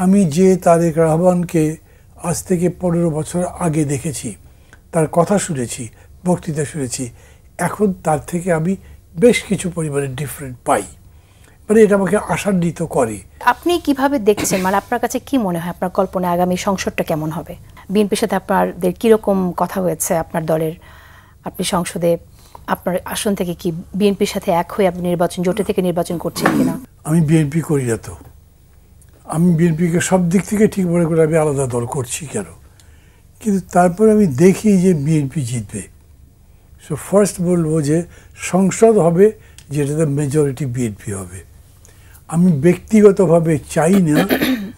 আমি যে তারেক রহমানকে আজ থেকে 15 বছর আগে দেখেছি, তার কথা শুনেছি, বক্তৃতা শুনেছি, এখন তার থেকে আমি বেশ কিছু পরিমাণে ডিফারেন্ট পাই। মানে এটা আমাকে আশান্বিত করে। আপনি কিভাবে দেখছেন, মানে আপনার কাছে কি মনে হয়, আপনার কল্পনায় আগামী সংসদটা কেমন হবে? বিএনপির সাথে আপনাদের কিরকম কথা হয়েছে আপনার দলের? আপনি সংসদে আপনার আসন থেকে কি বিএনপির সাথে এক হয়ে আপনি নির্বাচন জোটে থেকে নির্বাচন করছেন কিনা? আমি বিএনপি করি না, তো আমি বিএনপিকে সব দিক থেকে ঠিক মনে করে আমি আলাদা দল করছি কেন, কিন্তু তারপরে আমি দেখি যে বিএনপি জিতবে। সো ফার্স্ট বলবো যে সংসদ হবে যেটাতে মেজরিটি বিএনপি হবে। আমি ব্যক্তিগতভাবে চাই না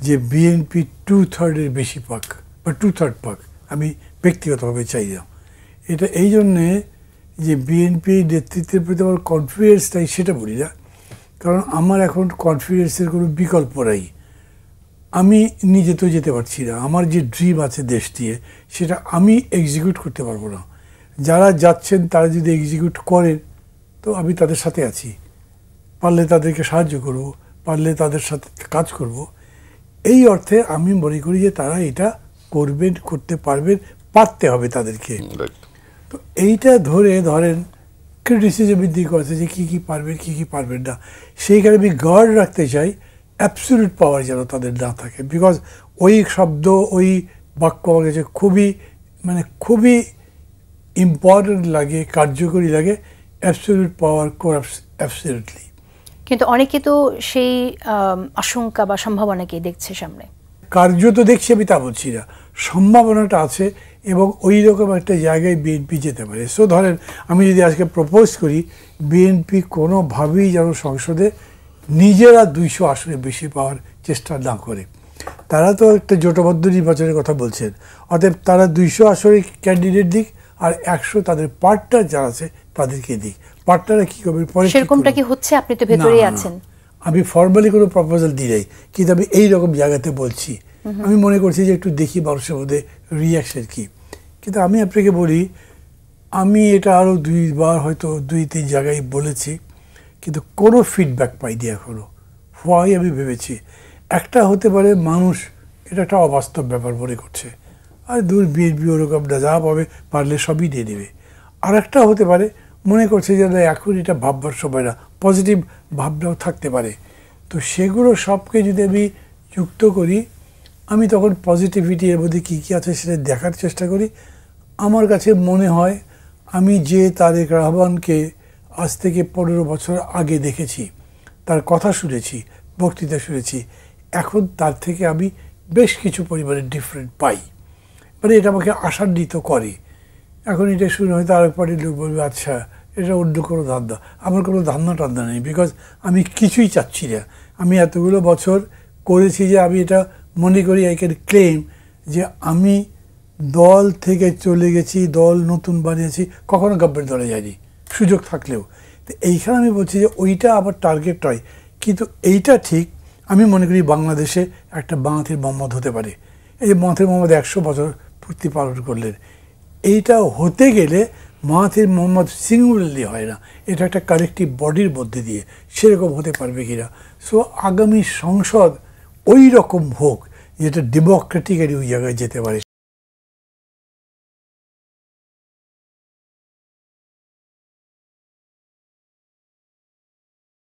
যে বিএনপি 2/3 বেশি পাক বা 2/3 পাক, আমি ব্যক্তিগতভাবে চাই না। এটা এই জন্যে যে বিএনপি নেতৃত্বের প্রতি আমার কনফিডেন্স নাই সেটা বলি না, কারণ আমার এখন কনফিডেন্সের কোনো বিকল্প নাই। আমি নিজে তো যেতে পারছি না, আমার যে ড্রিম আছে দেশ দিয়ে সেটা আমি এক্সিকিউট করতে পারবো না। যারা যাচ্ছেন তারা যদি এক্সিকিউট করেন তো আমি তাদের সাথে আছি, পারলে তাদেরকে সাহায্য করব, পারলে তাদের সাথে কাজ করব। এই অর্থে আমি মনে করি যে তারা এটা করবেন, করতে পারবেন, পারতে হবে তাদেরকে। তো এইটা ধরেন ক্রিটিসিজমের দিক আছে যে কী কী পারবেন কী কী পারবেন না, সেইখানে আমি গার্ড রাখতে চাই অ্যাবসলিউট পাওয়ার যেন তাদের না থাকে। বিকজ ওই শব্দ, ওই বাক্য আমার কাছে খুবই ইম্পর্টেন্ট লাগে, কার্যকরী লাগে। অ্যাবসলিউট পাওয়ার করাপ্টস অ্যাবসলিউটলি। কিন্তু অনেকে তো সেই আশঙ্কা বা সম্ভাবনাকে দেখছে সামনে। কার্য তো দেখছি আমি তা বলছি না, সম্ভাবনাটা আছে এবং ওই রকম একটা জায়গায় বিএনপি যেতে পারে। সো ধরেন আমি যদি আজকে প্রপোজ করি বিএনপি কোনোভাবেই যেন সংসদে নিজেরা 200 আসনে বেশি পাওয়ার চেষ্টা না করে। তারা তো একটা জোটবদ্ধ নির্বাচনের কথা বলছেন, অতএব তারা 200 আসনে ক্যান্ডিডেট দিক আর 100 তাদের পার্টনার যারা আছে তাদেরকে দিক। পার্টনাররা কী করবে পরে, সেরকমটা কি হচ্ছে? আপনি তো ভেতরেই আছেন। আমি ফর্মালি কোনো প্রপোজাল দিই নাই, কিন্তু আমি এই রকম জায়গাতে বলছি। আমি মনে করছি যে একটু দেখি মানুষের মধ্যে রিয়াকশন কি। কিন্তু আমি আপনাকে বলি, আমি এটা আরও 2বার হয়তো 2-3 জায়গায় বলেছি, কিন্তু কোনো ফিডব্যাক পাইনি এখনও। হোয়াই আমি ভেবেছি একটা হতে পারে মানুষ এটা একটা অবাস্তব ব্যাপার মনে করছে, আর দূর বিএনপি ওরকম না, যা পাবে পারলে সবই দিয়ে দেবে। আর একটা হতে পারে মনে করছে যে না এখন এটা ভাববার সময় না, পজিটিভ ভাবনাও থাকতে পারে। তো সেগুলো সবকে যদি আমি যুক্ত করি, আমি তখন পজিটিভিটি এর মধ্যে কী কী আছে সেটা দেখার চেষ্টা করি। আমার কাছে মনে হয় আমি যে তারেক রহমানকে আজ থেকে 15 বছর আগে দেখেছি, তার কথা শুনেছি, বক্তৃতা শুনেছি, এখন তার থেকে আমি বেশ কিছু পরিমাণে ডিফারেন্ট পাই। মানে এটা আমাকে আশান্বিত করে। এখন এটা শুনে হয়তো আরেক পার্টির লোক বলবে আচ্ছা এটা অন্য কোনো ধান্দা। আমার কোনো ধান্দা নেই, বিকজ আমি কিছুই চাচ্ছি না। আমি এতগুলো বছর করেছি যে আমি এটা মনে করি আই ক্যান ক্লেম যে আমি দল থেকে চলে গেছি, দল নতুন বানিয়েছি, কখনো গভর্নমেন্ট দলে যাইনি সুযোগ থাকলেও। তো এইখানে আমি বলছি যে ওইটা আবার টার্গেট হয়, কিন্তু এইটা ঠিক আমি মনে করি বাংলাদেশে একটা মাহাথির মোহাম্মদ হতে পারে। এই যে মাহাথির মোহাম্মদ 100 বছর পূর্তি পালন করলেন, এইটা হতে গেলে মাহাথির মোহাম্মদ সিঙ্গুলারলি হয় না, এটা একটা কালেকটিভ বডির মধ্যে দিয়ে সেরকম হতে পারবে কিনা। সো আগামী সংসদ ওই রকম হোক যেটা ডেমোক্রেটিক্যালি ওই জায়গায় যেতে পারে।